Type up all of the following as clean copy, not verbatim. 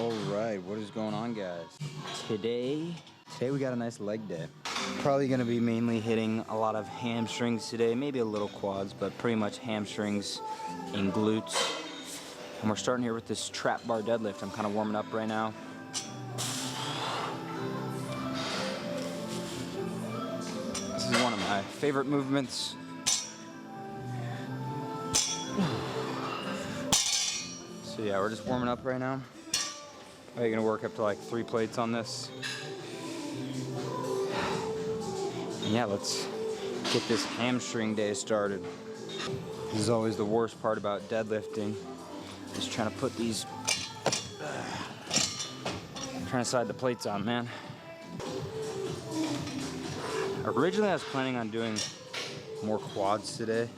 All right, what is going on, guys? Today we got a nice leg day. Probably gonna be mainly hitting a lot of hamstrings today, maybe a little quads, but pretty much hamstrings and glutes. And we're starting here with this trap bar deadlift. I'm kind of warming up right now. This is one of my favorite movements. So yeah, we're just warming up right now. Probably gonna work up to like 3 plates on this. And yeah, let's get this hamstring day started. This is always the worst part about deadlifting. Just trying to put these, trying to slide the plates on, man. Originally I was planning on doing more quads today,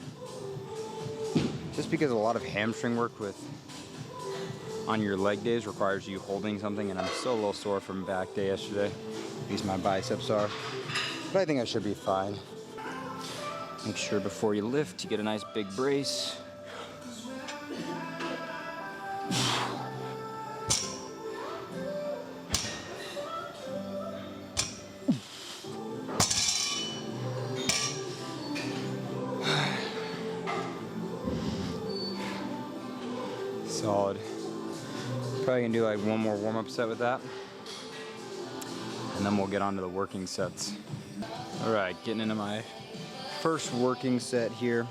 just because a lot of hamstring work on your leg days requires you holding something, and I'm still a little sore from back day yesterday. At least my biceps are. But I think I should be fine. Make sure before you lift, you get a nice big brace. Solid. Probably gonna do like one more warm-up set with that, and then we'll get on to the working sets. All right, getting into my first working set here.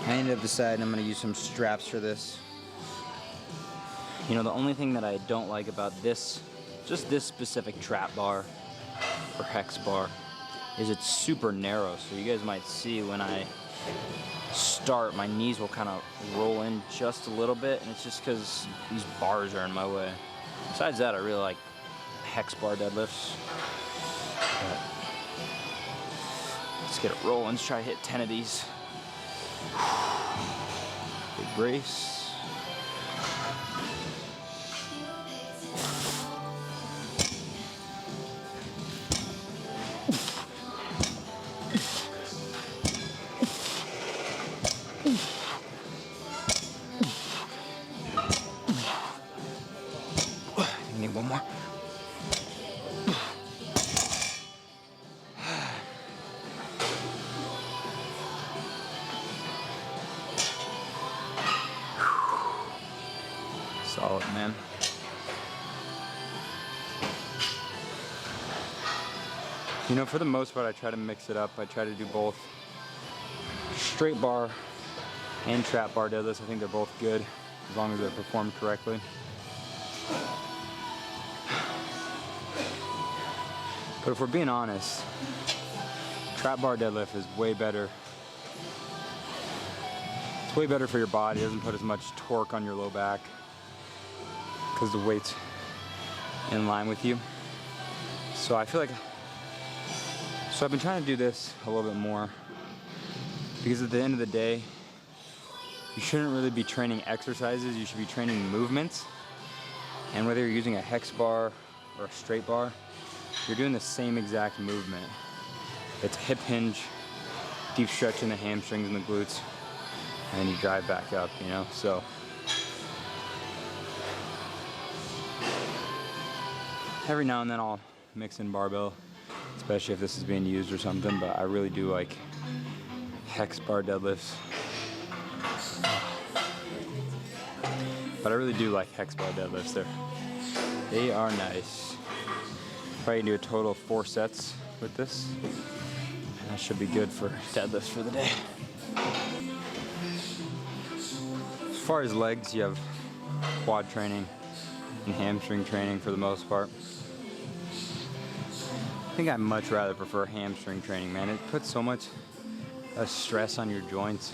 I ended up deciding I'm gonna use some straps for this. You know, the only thing that I don't like about this, just this specific trap bar or hex bar, is it's super narrow. So you guys might see when I start, my knees will kind of roll in just a little bit, and it's just because these bars are in my way. Besides that, I really like hex bar deadlifts. But let's get it rolling. Let's try to hit 10 of these. Big brace. Need one more. Solid, man. You know, for the most part, I try to mix it up. I try to do both straight bar and trap bar deadlifts. I think they're both good as long as they're performed correctly. But if we're being honest, trap bar deadlift is way better. It's way better for your body. It doesn't put as much torque on your low back because the weight's in line with you. So I feel like, I've been trying to do this a little bit more, because at the end of the day, you shouldn't really be training exercises, you should be training movements. And whether you're using a hex bar or a straight bar, you're doing the same exact movement. It's hip hinge, deep stretch in the hamstrings and the glutes, and then you drive back up, you know? So every now and then I'll mix in barbell, especially if this is being used or something, but I really do like hex bar deadlifts. But I really do like hex bar deadlifts. They are nice. Probably do a total of 4 sets with this, and that should be good for deadlifts for the day. As far as legs, you have quad training and hamstring training for the most part. I think I'd much rather prefer hamstring training, man. It puts so much stress on your joints.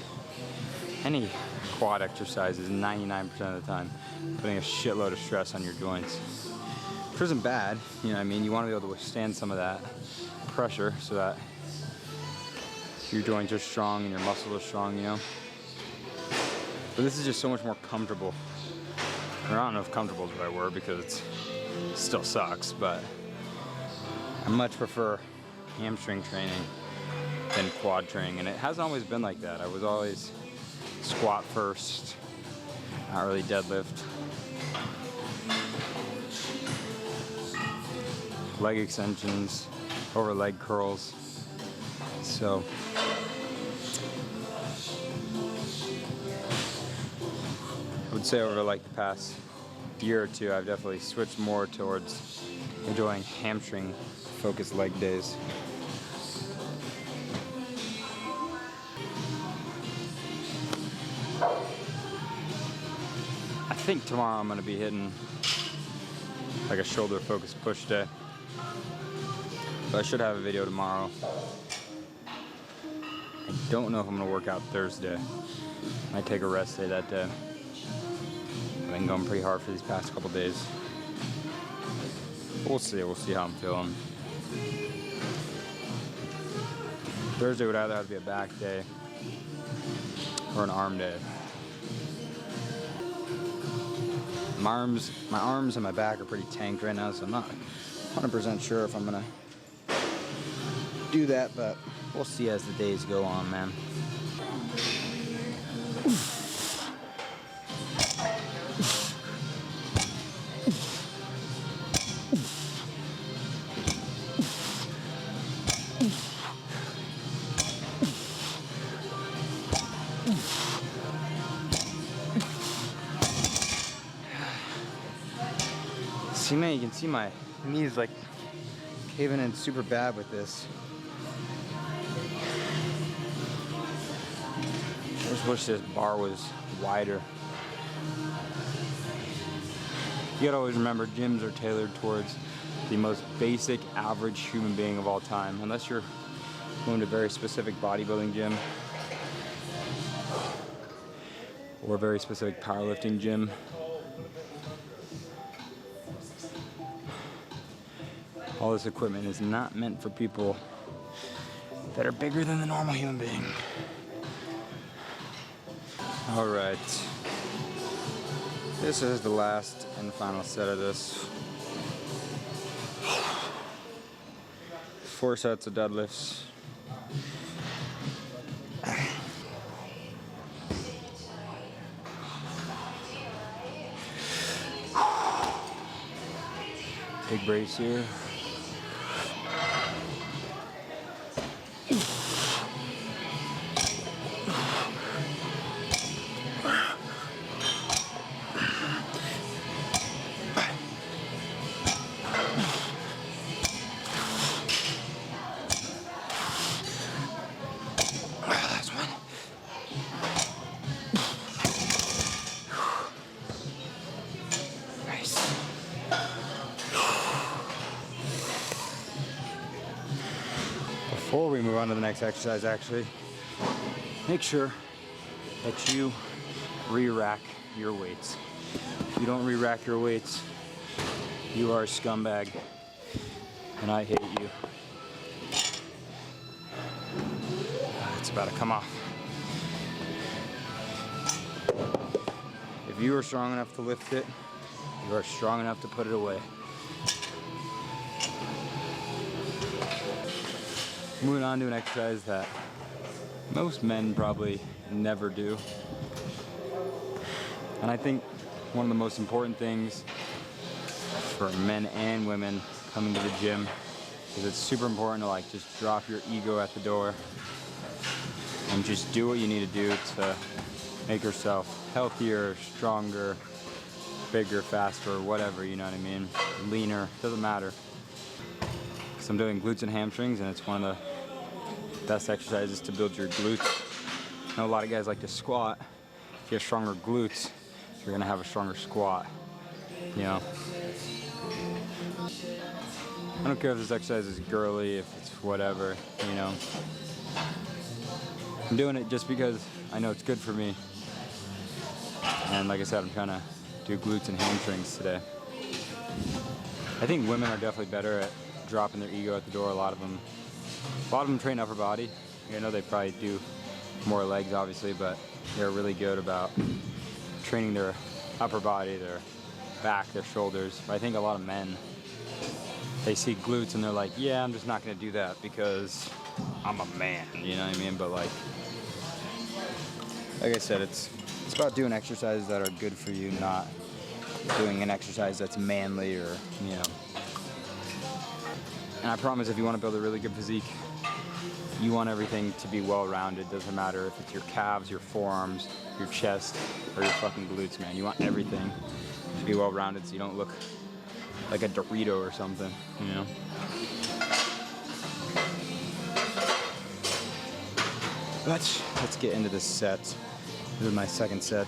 Any quad exercise is 99% of the time putting a shitload of stress on your joints. Which isn't bad, you know what I mean? You want to be able to withstand some of that pressure so that your joints are strong and your muscles are strong, you know? But this is just so much more comfortable. Or I don't know if comfortable is the right word because it still sucks, but I much prefer hamstring training than quad training, and it hasn't always been like that. I was always squat first, not really deadlift. leg extensions, over leg curls. So I would say over like the past year or two, I've definitely switched more towards enjoying hamstring focused leg days. I think tomorrow I'm going to be hitting like a shoulder focused push day. But I should have a video tomorrow. I don't know if I'm going to work out Thursday. Might take a rest day that day. I've been going pretty hard for these past couple days. We'll see how I'm feeling. Thursday would either have to be a back day or an arm day. My arms and my back are pretty tanked right now, so I'm not 100% sure if I'm gonna do that, but we'll see as the days go on, man. See, man, you can see my knees like caving in super bad with this. I just wish this bar was wider. You gotta always remember, gyms are tailored towards the most basic average human being of all time. Unless you're going to a very specific bodybuilding gym or a very specific powerlifting gym. All this equipment is not meant for people that are bigger than the normal human being. All right. This is the last and final set of this. 4 sets of deadlifts. Big brace here. Before we move on to the next exercise, actually, make sure that you re-rack your weights. If you don't re-rack your weights, you are a scumbag, and I hate you. It's about to come off. If you are strong enough to lift it, you are strong enough to put it away. Moving on to an exercise that most men probably never do. And I think one of the most important things for men and women coming to the gym is it's super important to like just drop your ego at the door and just do what you need to do to make yourself healthier, stronger, bigger, faster, whatever, you know what I mean? Leaner, doesn't matter. So I'm doing glutes and hamstrings, and it's one of the best exercises to build your glutes. I know a lot of guys like to squat. If you have stronger glutes, you're gonna have a stronger squat, you know? I don't care if this exercise is girly, if it's whatever, you know? I'm doing it just because I know it's good for me. And like I said, I'm trying to do glutes and hamstrings today. I think women are definitely better at dropping their ego at the door. A lot of them train upper body. I know they probably do more legs, obviously, but they're really good about training their upper body, their back, their shoulders. But I think a lot of men, they see glutes and they're like, yeah, I'm just not gonna do that because I'm a man, you know what I mean? But like I said, it's about doing exercises that are good for you, not doing an exercise that's manly or, you know. And I promise if you want to build a really good physique, you want everything to be well-rounded. Doesn't matter if it's your calves, your forearms, your chest, or your fucking glutes, man. You want everything to be well-rounded so you don't look like a Dorito or something, you know? Let's get into this set. This is my second set.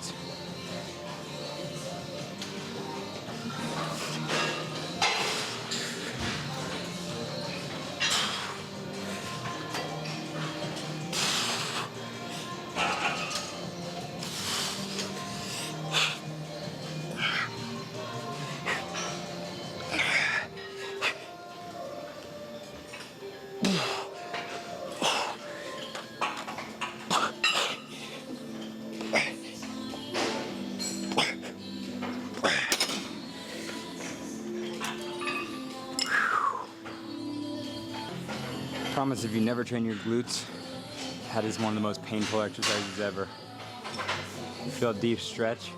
Promise if you never train your glutes, that is one of the most painful exercises ever. You feel a deep stretch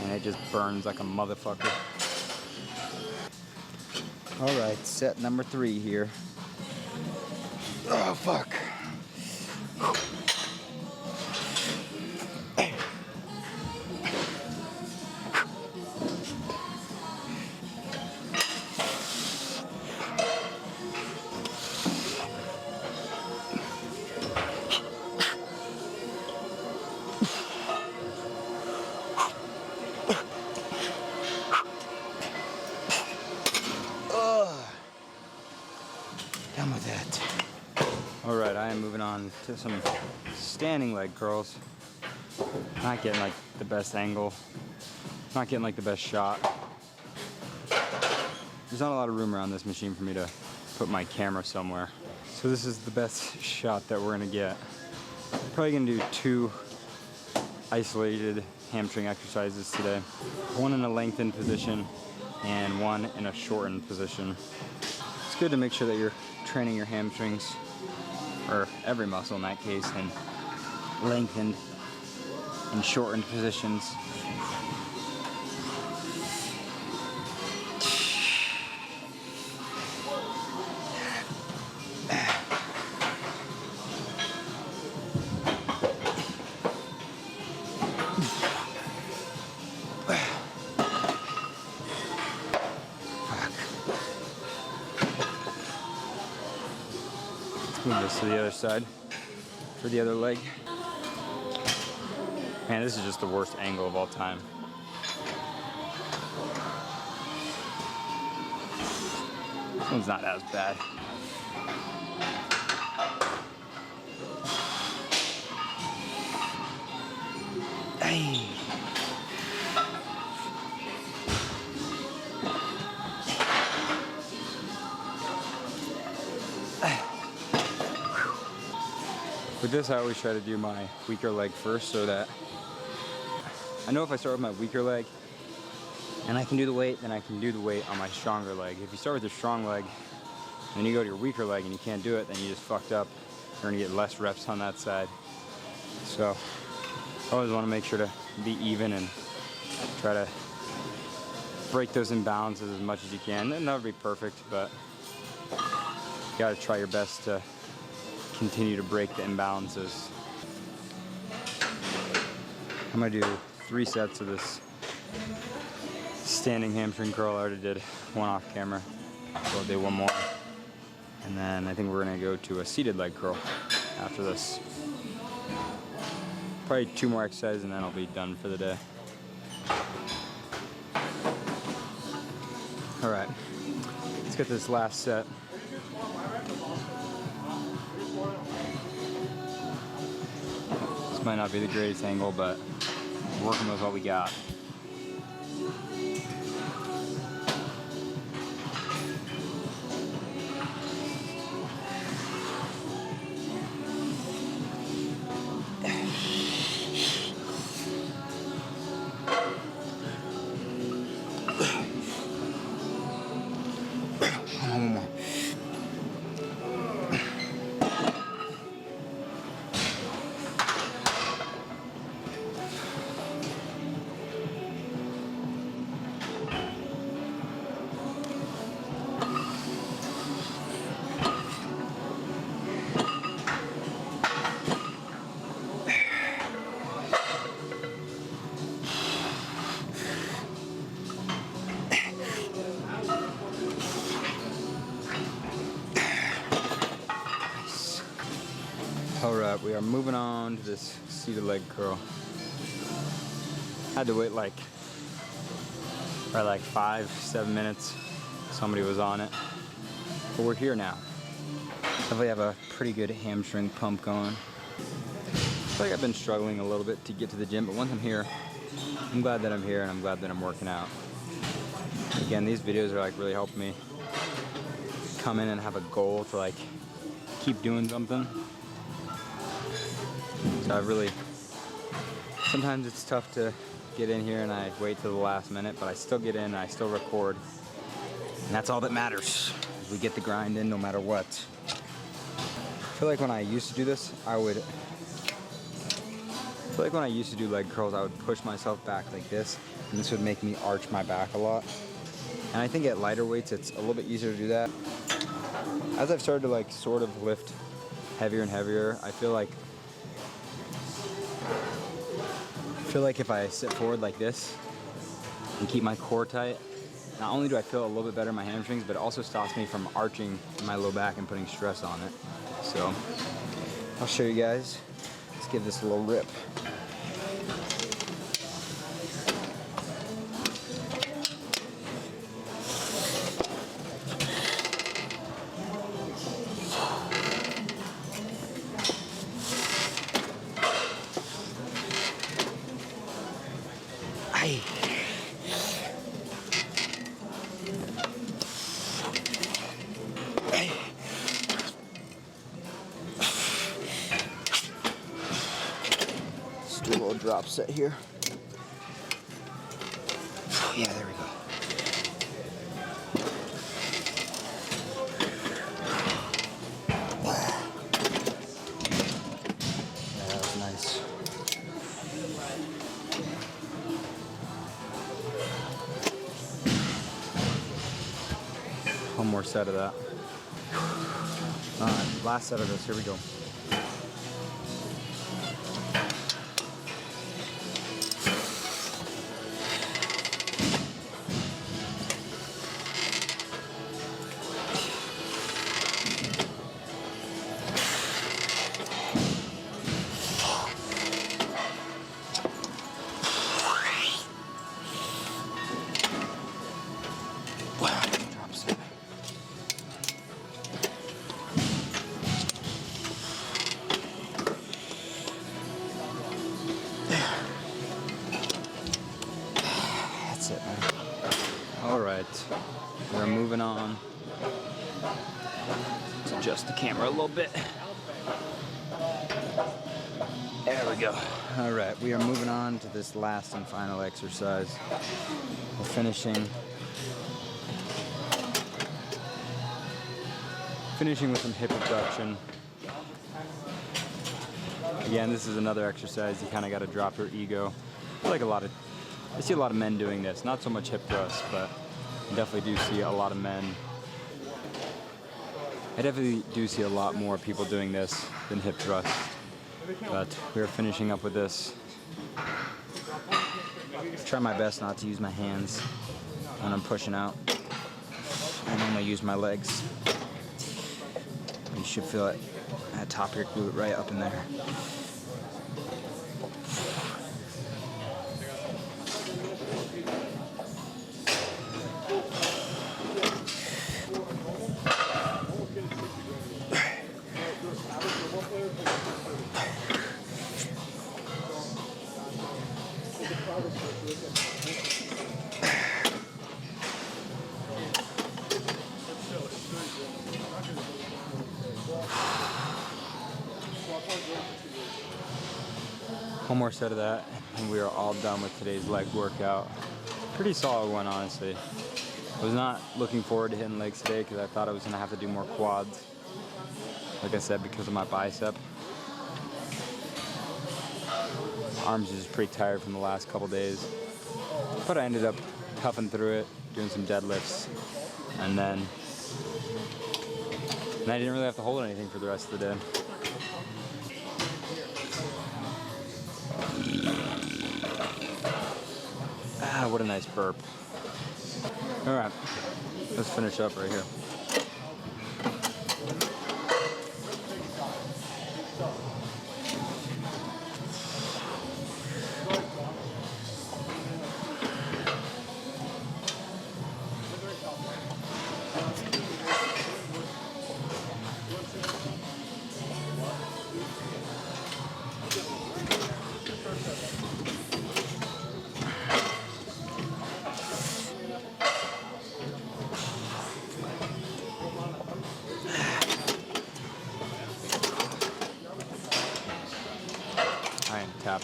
and it just burns like a motherfucker. All right, set number 3 here. Oh, fuck. Done with that. All right, I am moving on to some standing leg curls. Not getting like the best angle. Not getting like the best shot. There's not a lot of room around this machine for me to put my camera somewhere. So this is the best shot that we're gonna get. Probably gonna do 2 isolated hamstring exercises today. One in a lengthened position and one in a shortened position. It's good to make sure that you're training your hamstrings, or every muscle in that case, in lengthened and shortened positions. Move this to the other side for the other leg. Man, this is just the worst angle of all time. This one's not as bad. Hey. With this, I always try to do my weaker leg first so that I know if I start with my weaker leg and I can do the weight, then I can do the weight on my stronger leg. If you start with your strong leg and then you go to your weaker leg and you can't do it, then you just fucked up. You're gonna get less reps on that side. So I always wanna make sure to be even and try to break those imbalances as much as you can. They'll never be perfect, but you gotta try your best to continue to break the imbalances. I'm gonna do 3 sets of this standing hamstring curl. I already did one off camera, so I'll do one more. And then I think we're gonna go to a seated leg curl after this. Probably 2 more exercises and then I'll be done for the day. All right, let's get this last set. This might not be the greatest angle, but we're working with what we got. Alright, we are moving on to this seated leg curl. Had to wait like 5-7 minutes. Somebody was on it. But we're here now. Definitely have a pretty good hamstring pump going. I feel like I've been struggling a little bit to get to the gym, but once I'm here, I'm glad that I'm here and I'm glad that I'm working out. Again, these videos are like really helping me come in and have a goal to like keep doing something. So sometimes it's tough to get in here and I wait till the last minute, but I still get in and I still record. And that's all that matters. We get the grind in no matter what. I feel like when I used to do this, I feel like when I used to do leg curls, I would push myself back like this, and this would make me arch my back a lot. And I think at lighter weights, it's a little bit easier to do that. As I've started to like sort of lift heavier and heavier, I feel like if I sit forward like this and keep my core tight, not only do I feel a little bit better in my hamstrings, but it also stops me from arching my low back and putting stress on it. So I'll show you guys. Let's give this a little rip. Let's do a little drop set here. Yeah, there we go. Yeah, that was nice. One more set of that. Alright, last set of this. Here we go. That's it, man. All right, we're moving on. Let's adjust the camera a little bit. There we go. All right, we are moving on to this last and final exercise. We're finishing with some hip abduction. Again, this is another exercise you kind of got to drop your ego. I see a lot of men doing this. Not so much hip thrusts, but I definitely do see a lot of men. I definitely do see a lot more people doing this than hip thrusts. But we're finishing up with this. Try my best not to use my hands when I'm pushing out. I normally use my legs. You should feel it at the top of your glute, right up in there. One more set of that, and we are all done with today's leg workout. Pretty solid one, honestly. I was not looking forward to hitting legs today because I thought I was going to have to do more quads. Like I said, because of my bicep. Arms is just pretty tired from the last couple days. But I ended up toughing through it, doing some deadlifts, and I didn't really have to hold anything for the rest of the day. Ah, what a nice burp. All right, let's finish up right here.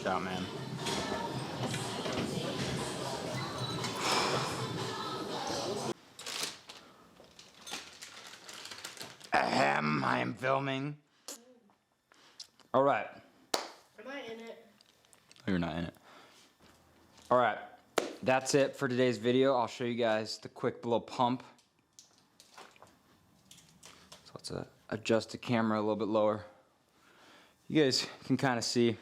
knocked out, man. Ahem, I am filming. All right. Am I in it? You're not in it. All right, that's it for today's video. I'll show you guys the quick little pump. So let's adjust the camera a little bit lower. You guys can kind of see.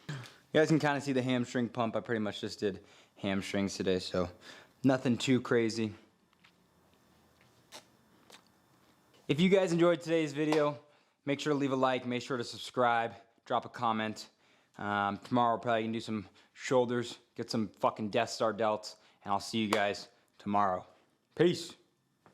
You guys can kind of see the hamstring pump. I pretty much just did hamstrings today, so nothing too crazy. If you guys enjoyed today's video, make sure to leave a like, make sure to subscribe, drop a comment. Tomorrow we're probably gonna do some shoulders, get some fucking Death Star delts, and I'll see you guys tomorrow. Peace.